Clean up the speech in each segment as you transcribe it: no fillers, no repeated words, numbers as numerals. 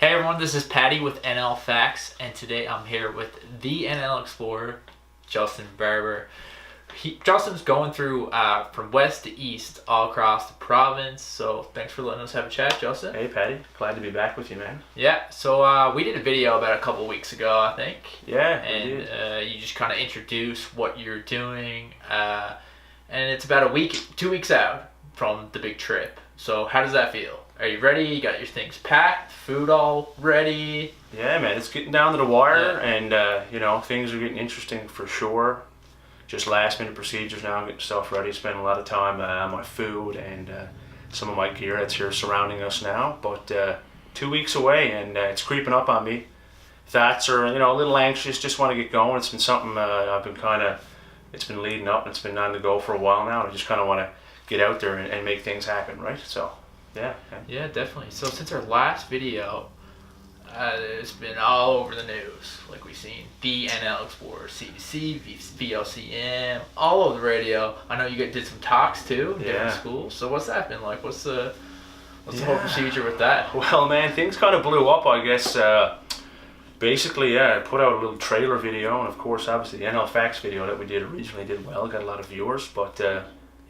Hey everyone, this is Patty with NL Facts, and today I'm here with the NL Explorer Justin Barbour. Justin's going through from west to east all across the province, so thanks for letting us have a chat, Justin. Hey Patty, glad to be back with you, man. Yeah, so we did a video about a couple weeks ago, I think. Yeah, and we did. You just kind of introduce what you're doing, and it's about a week, 2 weeks out from the big trip. So how does that feel? Are you ready? You got your things packed, food all ready? Yeah, man, it's getting down to the wire, Yeah. and things are getting interesting for sure. Just last minute procedures now, getting stuff ready. Spending a lot of time on my food and some of my gear that's here surrounding us now. But 2 weeks away, and it's creeping up on me. Thoughts are a little anxious. Just want to get going. It's been something it's been leading up. And it's been on the go for a while now. I just kind of want to get out there and make things happen, right? So. Yeah, definitely. So since our last video, it's been all over the news. Like we've seen the NL Explorer, CBC, VLCM, all over the radio. I know you did some talks too during school. So what's that been like? What's the whole procedure with that? Well, man, things kind of blew up, I guess. Basically, I put out a little trailer video, and of course, obviously, the NL Facts video that we did originally did well, got a lot of viewers, but.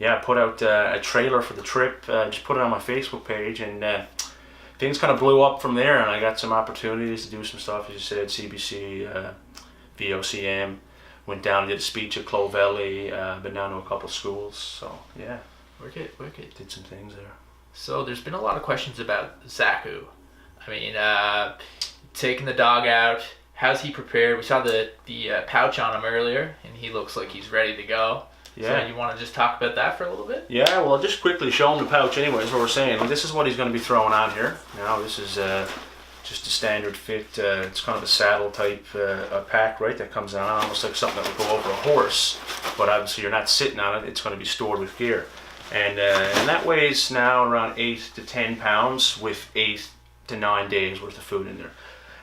I put out a trailer for the trip, just put it on my Facebook page, and things kind of blew up from there, and I got some opportunities to do some stuff, as you said, CBC, VOCM, went down and did a speech at Clovelly, been down to a couple of schools, so yeah. Wicked. Did some things there. So there's been a lot of questions about Zaku. I mean, taking the dog out, how's he prepared? We saw the pouch on him earlier, and he looks like he's ready to go. Yeah. So you want to just talk about that for a little bit? Yeah, well, I'll just quickly show him the pouch anyways, what we're saying. Well, this is what he's going to be throwing on here. Now, this is just a standard fit. It's kind of a saddle type pack, right, that comes on, almost like something that would go over a horse. But obviously you're not sitting on it. It's going to be stored with gear. And that weighs now around 8 to 10 pounds with 8 to 9 days worth of food in there.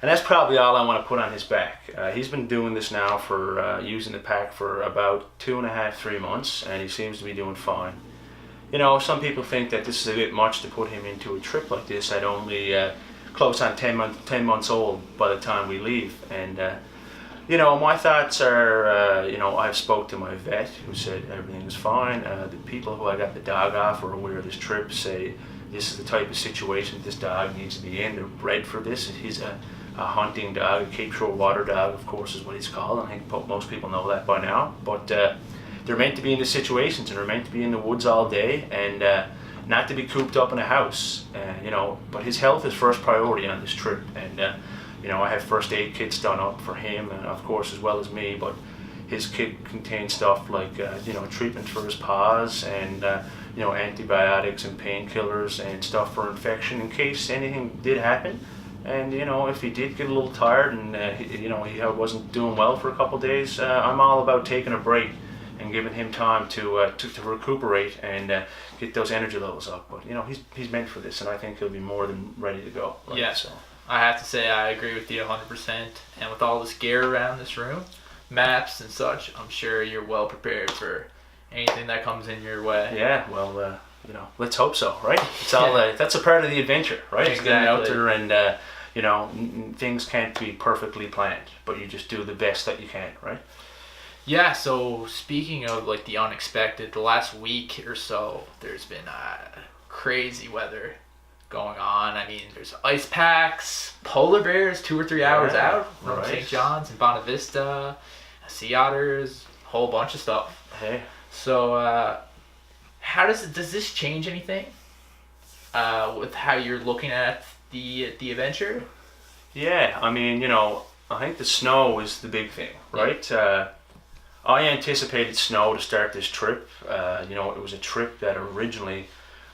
And that's probably all I want to put on his back. He's been doing this now for using the pack for about 2.5, 3 months, and he seems to be doing fine. Some people think that this is a bit much to put him into a trip like this at only close on 10 months old by the time we leave. And my thoughts are, I've spoke to my vet who said everything is fine. The people who I got the dog off are aware of this trip, say this is the type of situation this dog needs to be in. They're bred for this. He's a hunting dog, a Cape Shore water dog, of course, is what he's called. I think most people know that by now. But they're meant to be in the situations, and they're meant to be in the woods all day, and not to be cooped up in a house. But his health is first priority on this trip, and I have first aid kits done up for him, and of course, as well as me. But his kit contains stuff like treatment for his paws, and antibiotics and painkillers and stuff for infection in case anything did happen. And if he did get a little tired and he wasn't doing well for a couple of days, I'm all about taking a break and giving him time to recuperate and get those energy levels up. But he's meant for this, and I think he'll be more than ready to go. Right? Yeah. So I have to say I agree with you 100%. And with all this gear around this room, maps and such, I'm sure you're well prepared for anything that comes in your way. Yeah. Well. Let's hope so, right? It's all that's a part of the adventure, right? Exactly. It's getting out there, and things can't be perfectly planned, but you just do the best that you can, right? Yeah. So speaking of like the unexpected, the last week or so, there's been crazy wetter going on. I mean, there's ice packs, polar bears 2 or 3 hours out from St. John's and Bonavista, sea otters, a whole bunch of stuff. Hey. So. How does this change anything with how you're looking at the adventure? Yeah, I mean, I think the snow is the big thing, right? Yeah. I anticipated snow to start this trip. It was a trip that originally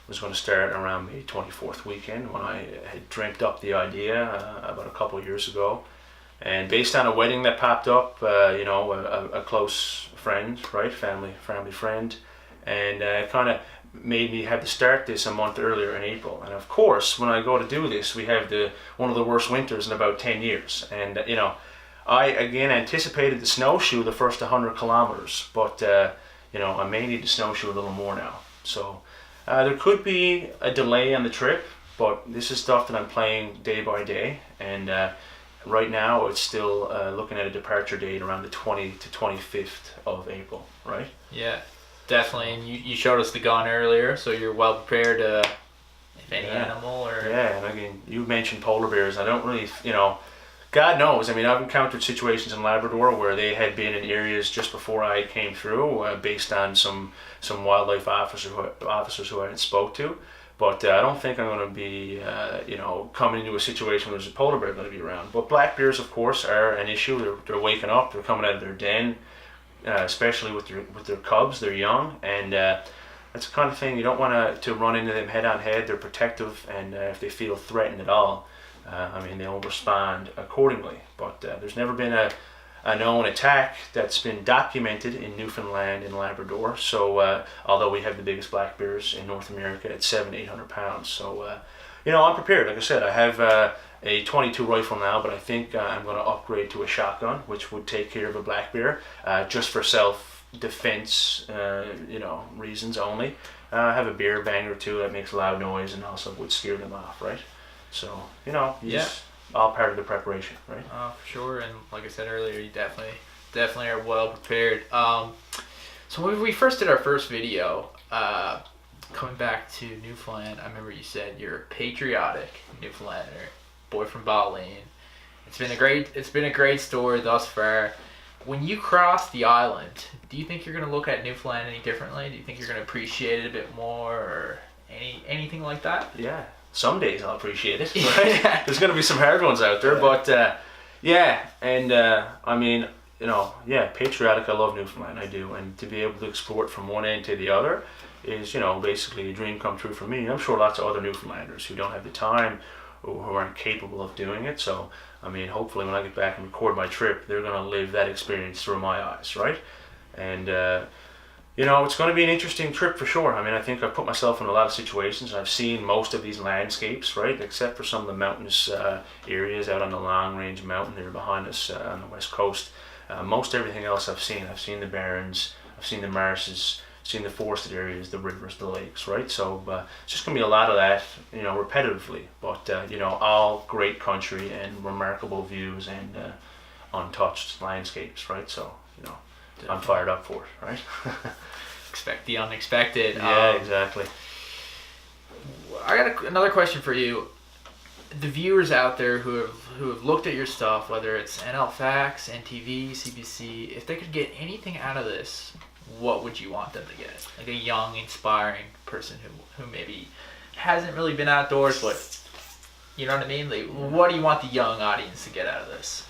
was going to start around May 24th weekend when I had dreamt up the idea about a couple of years ago. And based on a wedding that popped up, a close friend, right, family friend, and kind of made me have to start this a month earlier in April. And of course, when I go to do this, we have one of the worst winters in about 10 years. And I again anticipated the snowshoe the first 100 kilometers, but I may need to snowshoe a little more now. So there could be a delay on the trip. but this is stuff that I'm playing day by day, and right now it's still looking at a departure date around the 20th to 25th of April, right? Yeah, definitely. And you showed us the gun earlier, so you're well prepared if any animal or... Yeah, and I mean, you mentioned polar bears. I don't really, God knows. I mean, I've encountered situations in Labrador where they had been in areas just before I came through, based on some wildlife officers who I had spoke to. But I don't think I'm going to be, coming into a situation where there's a polar bear going to be around. But black bears, of course, are an issue. They're waking up. They're coming out of their den, especially with their cubs. They're young, and that's the kind of thing you don't want to run into them head on head. They're protective, and if they feel threatened at all, they'll respond accordingly. But there's never been a known attack that's been documented in Newfoundland and Labrador. So although we have the biggest black bears in North America at 700-800 pounds, so I'm prepared. Like I said, I have a 22 rifle now, but I think I'm going to upgrade to a shotgun, which would take care of a black bear, just for self-defense, reasons only. I have a beer banger too that makes loud noise and also would scare them off, right? So, just all part of the preparation, right? For sure. And like I said earlier, you definitely are well prepared. So when we first did our first video, coming back to Newfoundland, I remember you said you're a patriotic Newfoundlander, boy from Botleen. It's been a great story thus far. When you cross the island, do you think you're going to look at Newfoundland any differently? Do you think you're going to appreciate it a bit more, or anything like that? Yeah. Some days I'll appreciate it, right? There's going to be some hard ones out there, but patriotic. I love Newfoundland, I do, and to be able to explore it from one end to the other is, basically a dream come true for me. I'm sure lots of other Newfoundlanders who don't have the time or who aren't capable of doing it. So, hopefully when I get back and record my trip, they're going to live that experience through my eyes, right? And it's going to be an interesting trip for sure. I think I've put myself in a lot of situations. I've seen most of these landscapes, right, except for some of the mountainous areas out on the Long Range Mountain there behind us on the west coast. Most everything else I've seen. I've seen the barrens, I've seen the marshes, seen the forested areas, the rivers, the lakes, right? So it's just going to be a lot of that, repetitively. But, all great country and remarkable views and untouched landscapes, right? So, I'm fired up for it, right? Expect the unexpected. Yeah, exactly. I got another question for you. The viewers out there who have looked at your stuff, whether it's NL Facts, NTV, CBC, if they could get anything out of this, what would you want them to get? Like a young, inspiring person who maybe hasn't really been outdoors, but you know what I mean? Like, what do you want the young audience to get out of this?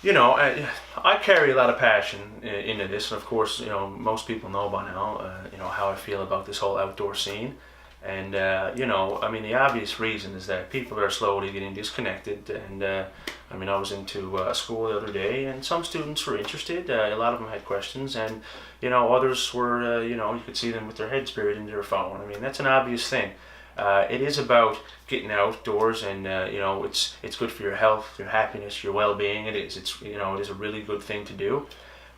I carry a lot of passion into this, and of course, most people know by now, how I feel about this whole outdoor scene. And, the obvious reason is that people are slowly getting disconnected. And, I was into a school the other day, and some students were interested. A lot of them had questions, and, others were, you could see them with their heads buried in their phone. That's an obvious thing. It is about getting outdoors, and it's good for your health, your happiness, your well-being. It is. It is a really good thing to do.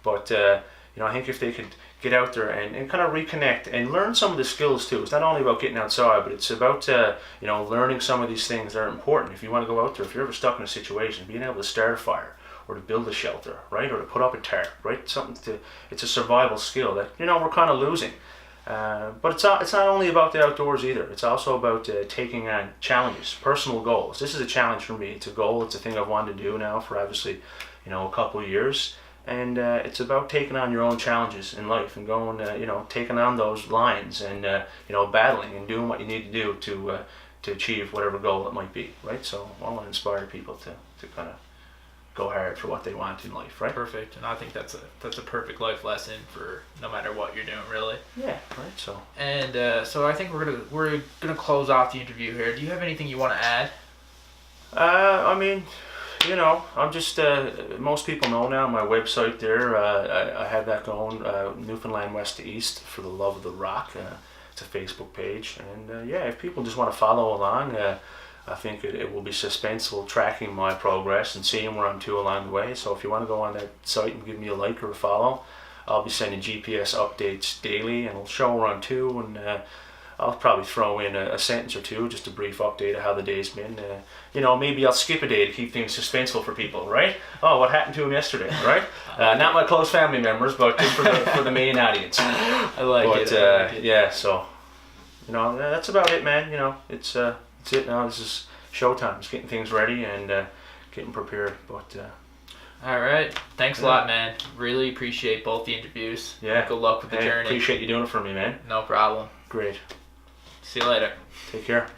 But I think if they could get out there and kind of reconnect and learn some of the skills too. It's not only about getting outside, but it's about learning some of these things that are important. If you want to go out there, if you're ever stuck in a situation, being able to start a fire or to build a shelter, right, or to put up a tarp, right, it's a survival skill that we're kind of losing. But it's not only about the outdoors either. It's also about taking on challenges, personal goals. This is a challenge for me. It's a goal. It's a thing I've wanted to do now for obviously, a couple of years. And it's about taking on your own challenges in life and going, taking on those lines and, battling and doing what you need to do to achieve whatever goal it might be, right? So I want to inspire people to kind of go hard for what they want in life, right? Perfect. And I think that's a perfect life lesson for no matter what you're doing, really. Yeah, right. So. And so I think we're gonna close off the interview here. Do you have anything you want to add? I'm just, most people know now my website there, I have that going, Newfoundland West to East for the Love of the Rock. It's a Facebook page. And if people just want to follow along, I think it will be suspenseful tracking my progress and seeing where I'm to along the way. So if you want to go on that site and give me a like or a follow, I'll be sending GPS updates daily and it'll show where I'm to. And I'll probably throw in a sentence or two, just a brief update of how the day's been. Maybe I'll skip a day to keep things suspenseful for people, right? Oh, what happened to him yesterday, right? Not my close family members, but just for the main audience. I like it. Yeah, so, that's about it, man. It's it now. This is showtime. It's getting things ready and getting prepared, but... All right. Thanks a lot, man. Really appreciate both the interviews. Yeah. Good luck with the journey. Appreciate you doing it for me, man. No problem. Great. See you later. Take care.